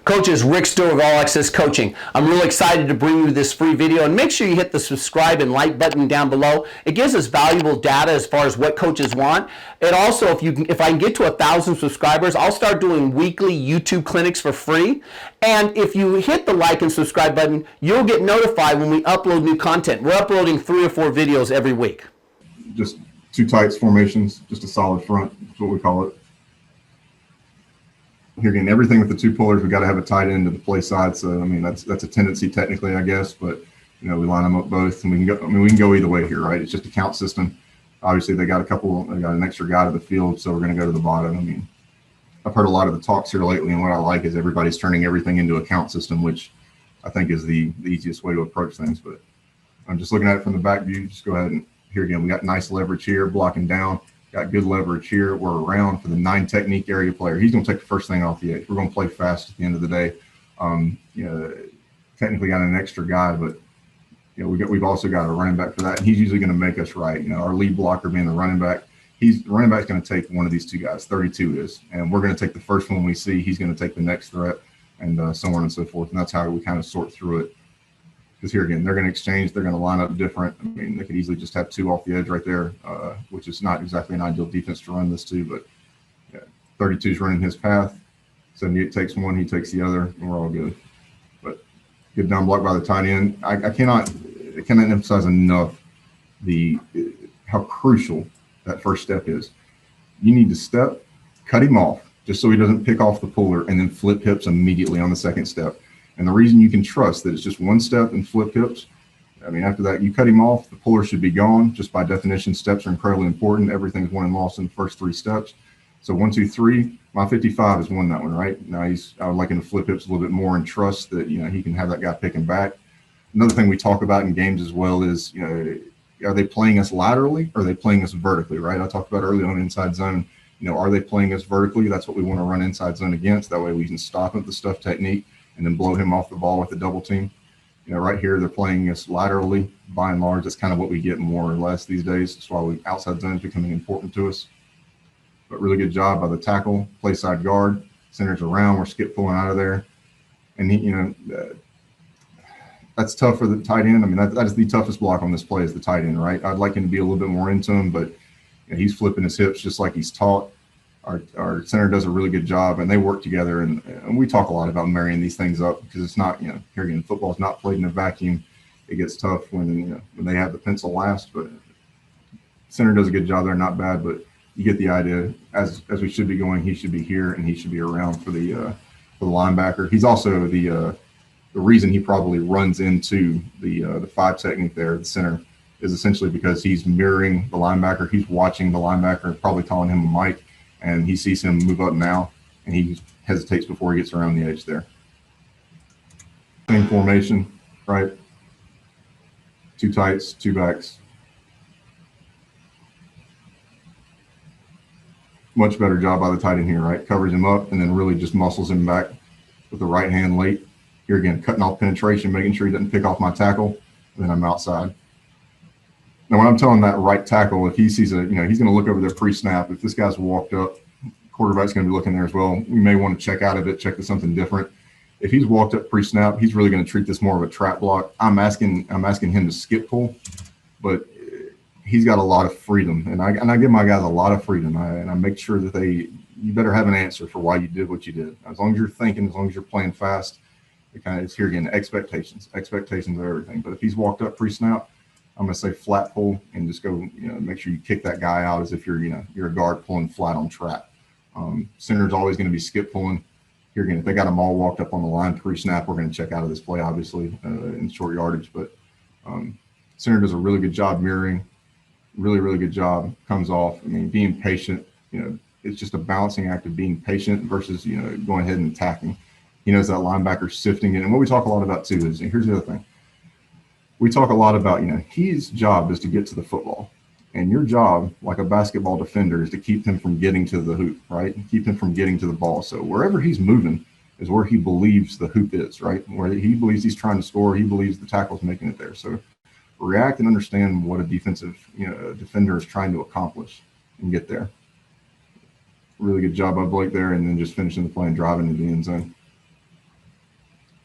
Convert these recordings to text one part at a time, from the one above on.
Coaches, Rick Stewart of All Access Coaching. I'm really excited to bring you this free video, and make sure you hit the subscribe and like button down below. It gives us valuable data as far as what coaches want. And also, if I can get to 1,000 subscribers, I'll start doing weekly YouTube clinics for free. And if you hit the like and subscribe button, you'll get notified when we upload new content. We're uploading 3 or 4 videos every week. Just two tights formations, just a solid front. That's what we call it. Here again, everything with the two pullers, we got to have a tight end to the play side. So I mean, that's a tendency technically, I guess, but we line them up both, and we can go. I mean, we can go either way here, right? It's just a count system. Obviously, they got an extra guy to the field, so we're going to go to the bottom. I mean, I've heard a lot of the talks here lately, and what I like is everybody's turning everything into a count system, which I think is the easiest way to approach things. But I'm just looking at it from the back view. Just go ahead and here again, we got nice leverage here, blocking down. Got good leverage here. We're around for the 9 technique area player. He's going to take the first thing off the edge. We're going to play fast at the end of the day. Technically got an extra guy, but we've also got a running back for that. And he's usually going to make us right. Our lead blocker being the running back. The running back's going to take one of these two guys. 32 is, and we're going to take the first one we see. He's going to take the next threat, and so on and so forth. And that's how we kind of sort through it. Because here again, they're going to exchange. They're going to line up different. I mean, they could easily just have 2 off the edge right there, which is not exactly an ideal defense to run this to. But 32 is running his path. 78 takes one, he takes the other, and we're all good. But good down block by the tight end. I cannot emphasize enough how crucial that first step is. You need to step, cut him off, just so he doesn't pick off the puller, and then flip hips immediately on the second step. And the reason you can trust that it's just one step and flip hips, I mean, after that, you cut him off, the puller should be gone. Just by definition, steps are incredibly important. Everything's won and lost in the first 3 steps. So 1, 2, 3, my 55 has won that one, right? Now I would like him to flip hips a little bit more and trust that, he can have that guy picking back. Another thing we talk about in games as well is, are they playing us laterally or are they playing us vertically, right? I talked about earlier on inside zone. Are they playing us vertically? That's what we want to run inside zone against. That way we can stop him with the stuff technique and then blow him off the ball with a double team. Right here, they're playing us laterally. By and large, that's kind of what we get more or less these days. That's why outside zone is becoming important to us. But really good job by the tackle, play side guard. Center's around. We're skip pulling out of there. And, that's tough for the tight end. I mean, that is the toughest block on this play is the tight end, right? I'd like him to be a little bit more into him, but he's flipping his hips just like he's taught. Our center does a really good job, and they work together. And we talk a lot about marrying these things up because it's not, here again, football is not played in a vacuum. It gets tough when they have the pencil last, but center does a good job there, not bad, but you get the idea. As we should be going, he should be here, and he should be around for the linebacker. He's also the reason he probably runs into the 5 technique there, the center, is essentially because he's mirroring the linebacker. He's watching the linebacker, probably calling him a mic. And he sees him move up now, and he hesitates before he gets around the edge there. Same formation, right? 2 tights, 2 backs. Much better job by the tight end here, right? Covers him up and then really just muscles him back with the right hand late. Here again, cutting off penetration, making sure he doesn't pick off my tackle, and then I'm outside. Now, when I'm telling that right tackle, if he sees he's going to look over there pre-snap. If this guy's walked up, quarterback's going to be looking there as well. We may want to check out of it, check to something different. If he's walked up pre-snap, he's really going to treat this more of a trap block. I'm asking him to skip pull, but he's got a lot of freedom, and I give my guys a lot of freedom. And I make sure that you better have an answer for why you did what you did. As long as you're thinking, as long as you're playing fast, it's here again, expectations. Expectations are everything. But if he's walked up pre-snap, I'm going to say flat pull and just go, make sure you kick that guy out as if you're a guard pulling flat on trap. Center's always going to be skip pulling. Here again, if they got them all walked up on the line pre-snap, we're going to check out of this play, obviously, in short yardage. But center does a really good job mirroring, really, really good job, comes off. I mean, being patient, it's just a balancing act of being patient versus, going ahead and attacking. He knows that linebacker's sifting it. And what we talk a lot about, too, is here's the other thing. We talk a lot about, his job is to get to the football. And your job, like a basketball defender, is to keep him from getting to the hoop, right? Keep him from getting to the ball. So wherever he's moving is where he believes the hoop is, right? Where he believes he's trying to score, he believes the tackle's making it there. So react and understand what a defensive defender is trying to accomplish and get there. Really good job by Blake there, and then just finishing the play and driving into the end zone.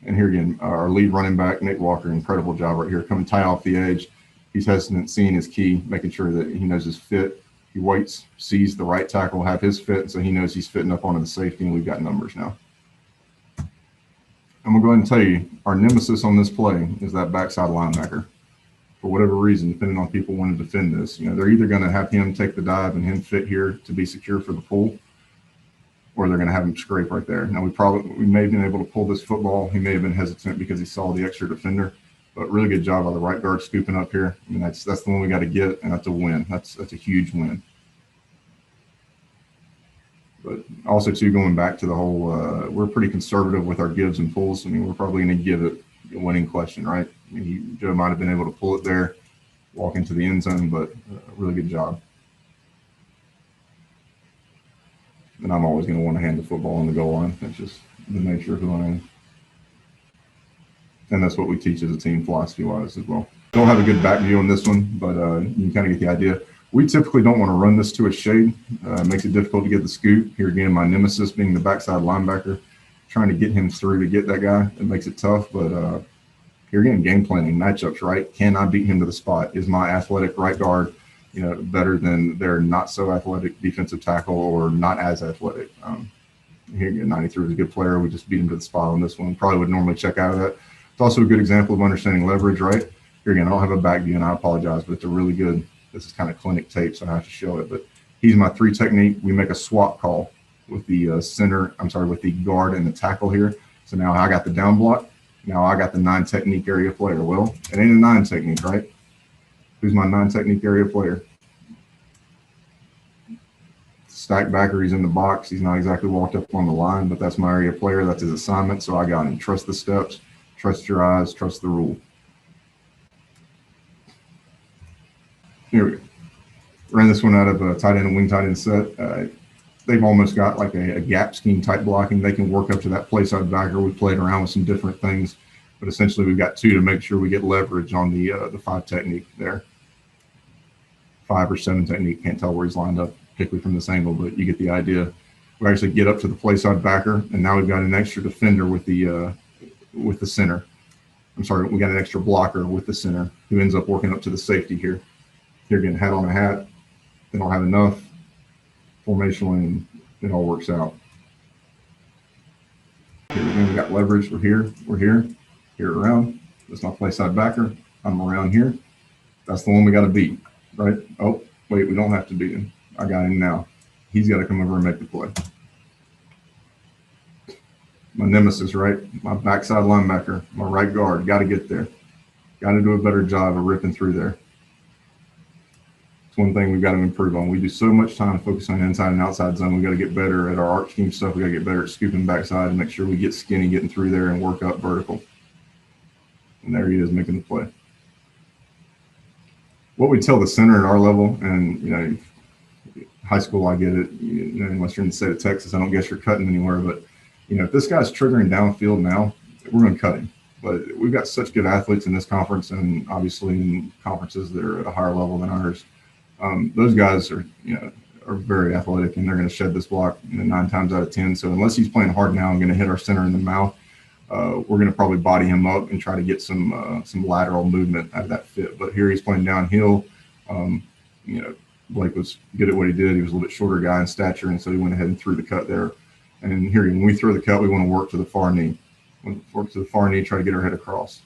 And here again, our lead running back, Nick Walker, incredible job right here, coming tight off the edge. He's hesitant, seeing his key, making sure that he knows his fit. He waits, sees the right tackle have his fit, so he knows he's fitting up onto the safety, and we've got numbers now. I'm going to go ahead and tell you, our nemesis on this play is that backside linebacker. For whatever reason, depending on people wanting to defend this, they're either going to have him take the dive and him fit here to be secure for the pull, or they're going to have him scrape right there. Now, we may have been able to pull this football. He may have been hesitant because he saw the extra defender, but really good job by the right guard scooping up here. I mean, that's the one we got to get, and that's a win. That's a huge win. But also, too, going back to the whole, we're pretty conservative with our gives and pulls. I mean, we're probably going to give it a winning question, right? I mean, Joe might have been able to pull it there, walk into the end zone, but really good job. And I'm always going to want to hand the football on the goal line. That's just the nature of who I am. And that's what we teach as a team, philosophy-wise as well. Don't have a good back view on this one, but you can kind of get the idea. We typically don't want to run this to a shade. It makes it difficult to get the scoop. Here again, my nemesis being the backside linebacker, trying to get him through to get that guy. It makes it tough, but here again, game planning, matchups, right? Can I beat him to the spot? Is my athletic right guard better than their not so athletic defensive tackle or not as athletic? Here again, 93 was a good player. We just beat him to the spot on this one. Probably would normally check out of that. It's also a good example of understanding leverage, right? Here again, I don't have a back view, and I apologize, but it's a really good, this is kind of clinic tape, so I have to show it. But he's my 3 technique. We make a swap call with the with the guard and the tackle here. So now I got the down block. Now I got the 9 technique area player. Well, it ain't a 9 technique, right? Who's my 9 technique area player? Stack backer, he's in the box. He's not exactly walked up on the line, but that's my area player. That's his assignment. So I got him. Trust the steps, trust your eyes, trust the rule. Here we go. Ran this one out of a tight end and wing tight end set. They've almost got like a gap scheme type blocking. They can work up to that play side backer. We played around with some different things, but essentially we've got 2 to make sure we get leverage on the 5 technique there. 5 or 7 technique. Can't tell where he's lined up, particularly from this angle, but you get the idea. We actually get up to the play side backer, and now we've got an extra defender with the center. I'm sorry, we got an extra blocker with the center who ends up working up to the safety here. Here again, hat on a hat. They don't have enough formationally, and it all works out. Here again, we got leverage. We're here around. That's my play side backer. I'm around here. That's the one we got to beat, right? Oh, wait, we don't have to beat him. I got him now. He's got to come over and make the play. My nemesis, right? My backside linebacker, my right guard, got to get there. Got to do a better job of ripping through there. One thing we've got to improve on. We do so much time focusing on inside and outside zone. We got to get better at our arch scheme stuff. We got to get better at scooping backside and make sure we get skinny getting through there and work up vertical. And there he is making the play. What we tell the center at our level, and high school, I get it. Unless you're in the state of Texas, I don't guess you're cutting anywhere. But if this guy's triggering downfield now, we're going to cut him. But we've got such good athletes in this conference, and obviously in conferences that are at a higher level than ours. Those guys are very athletic, and they're going to shed this block 9 times out of 10. So unless he's playing hard now and going to hit our center in the mouth, we're going to probably body him up and try to get some lateral movement out of that fit. But here he's playing downhill. Blake was good at what he did. He was a little bit shorter guy in stature, and so he went ahead and threw the cut there. And here, when we throw the cut, we want to work to the far knee. Work to the far knee, try to get our head across.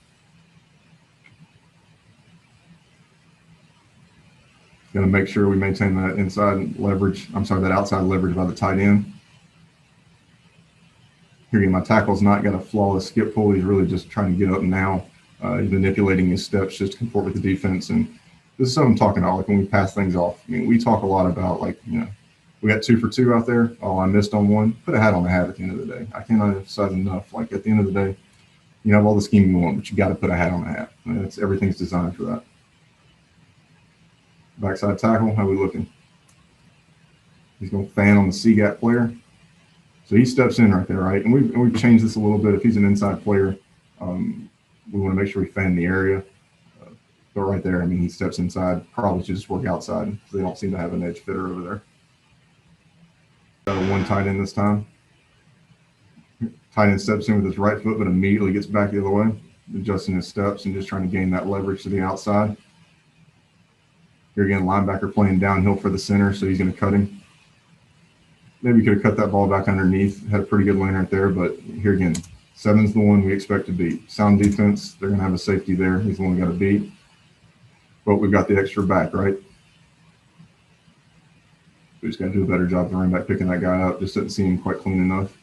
Going to make sure we maintain that inside leverage. That outside leverage by the tight end. Here, my tackle's not got a flawless skip pull. He's really just trying to get up now. He's manipulating his steps just to comport with the defense. And this is something I'm talking about, like when we pass things off. I mean, we talk a lot about, we got 2 for 2 out there. Oh, I missed on one. Put a hat on the hat at the end of the day. I cannot emphasize enough. Like, at the end of the day, you have all the scheme you want, but you got to put a hat on the hat. Everything's designed for that. Backside tackle, how we looking? He's going to fan on the C-gap player. So he steps in right there, right? And we've changed this a little bit. If he's an inside player, we want to make sure we fan the area. But right there, he steps inside. Probably should just work outside because they don't seem to have an edge fitter over there. Got a 1 tight end this time. Tight end steps in with his right foot, but immediately gets back the other way, adjusting his steps and just trying to gain that leverage to the outside. Here again, linebacker playing downhill for the center, so he's going to cut him. Maybe could have cut that ball back underneath. Had a pretty good lane right there, but here again, 7's the one we expect to beat. Sound defense, they're going to have a safety there. He's the one we got to beat. But we've got the extra back, right? We just got to do a better job of the running back picking that guy up. Just doesn't seem quite clean enough.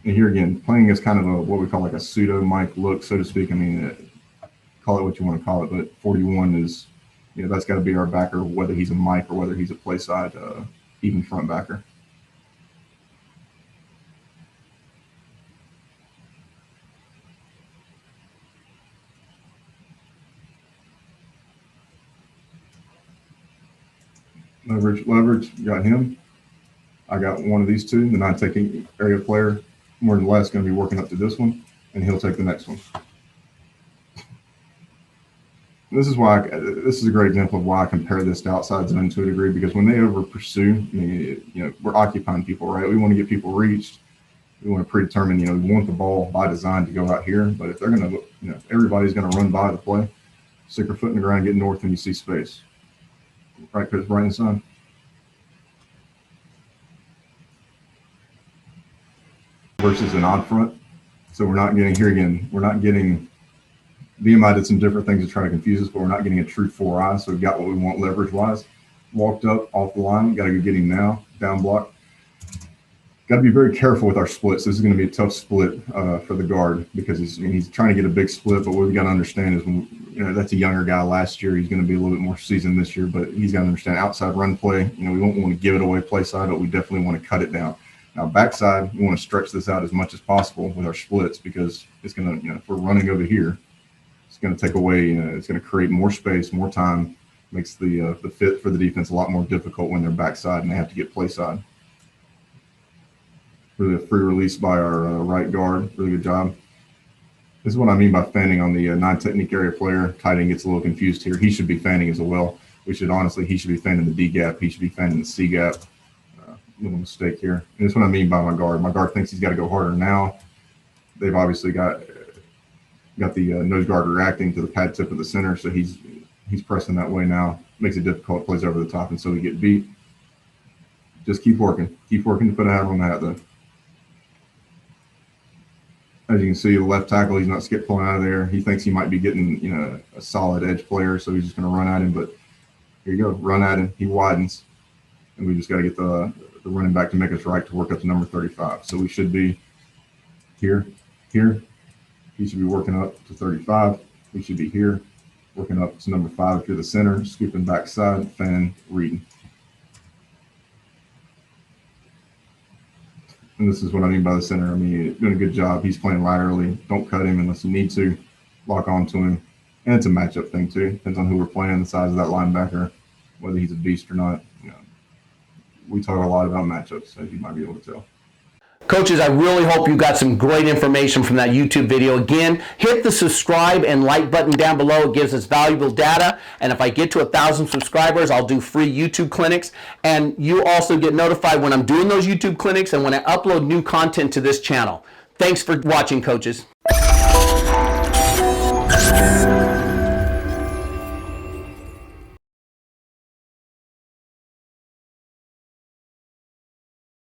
And here again, playing as kind of a what we call like a pseudo Mike look, so to speak. I mean, call it what you want to call it, but 41 is, that's got to be our backer, whether he's a Mike or whether he's a play side, even front backer. Leverage, got him. I got one of these two. The non-taking area player, more than less, going to be working up to this one, and he'll take the next one. This is why this is a great example of why I compare this to outside zone to a degree, because when they over pursue, we're occupying people, right? We want to get people reached. We want to predetermine, we want the ball by design to go out here. But if they're going to, if everybody's going to run by the play, stick your foot in the ground, get north, and you see space. Right, because right inside. Versus an odd front. So we're not getting, here again, we're not getting, VMI did some different things to try to confuse us, but we're not getting a true 4-eye. So we've got what we want leverage-wise. Walked up off the line. Got to go get him now. Down block. Got to be very careful with our splits. This is going to be a tough split for the guard, because he's trying to get a big split. But what we've got to understand is, when that's a younger guy last year. He's going to be a little bit more seasoned this year, but he's got to understand outside run play. We won't want to give it away play side, but we definitely want to cut it down. Now, backside, we want to stretch this out as much as possible with our splits, because it's going to, if we're running over here, it's going to take away, it's going to create more space, more time, makes the fit for the defense a lot more difficult when they're backside and they have to get play side. Really a free release by our right guard. Really good job. This is what I mean by fanning on the non-technique area player. Tight end gets a little confused here. He should be fanning as well. He should be fanning the D gap. He should be fanning the C gap. Little mistake here. And that's what I mean by my guard. My guard thinks he's got to go harder now. They've obviously got the nose guard reacting to the pad tip of the center, so he's pressing that way now. Makes it difficult. Plays over the top, and so we get beat. Just keep working. Keep working to put a hat on the hat, though. As you can see, the left tackle, he's not pulling out of there. He thinks he might be getting, a solid edge player, so he's just going to run at him. But here you go, run at him. He widens, and we just got to get the running back to make us right to work up to number 35. So we should be here. He should be working up to 35. We should be here, working up to number 5 if you're the center, scooping backside, fanning, reading. And this is what I mean by the center. Doing a good job. He's playing laterally. Don't cut him unless you need to. Lock onto him. And it's a matchup thing too. Depends on who we're playing, the size of that linebacker, whether he's a beast or not. We talk a lot about matchups, as you might be able to tell. Coaches, I really hope you got some great information from that YouTube video. Again, hit the subscribe and like button down below. It gives us valuable data. And if I get to 1,000 subscribers, I'll do free YouTube clinics. And you also get notified when I'm doing those YouTube clinics and when I upload new content to this channel. Thanks for watching, coaches.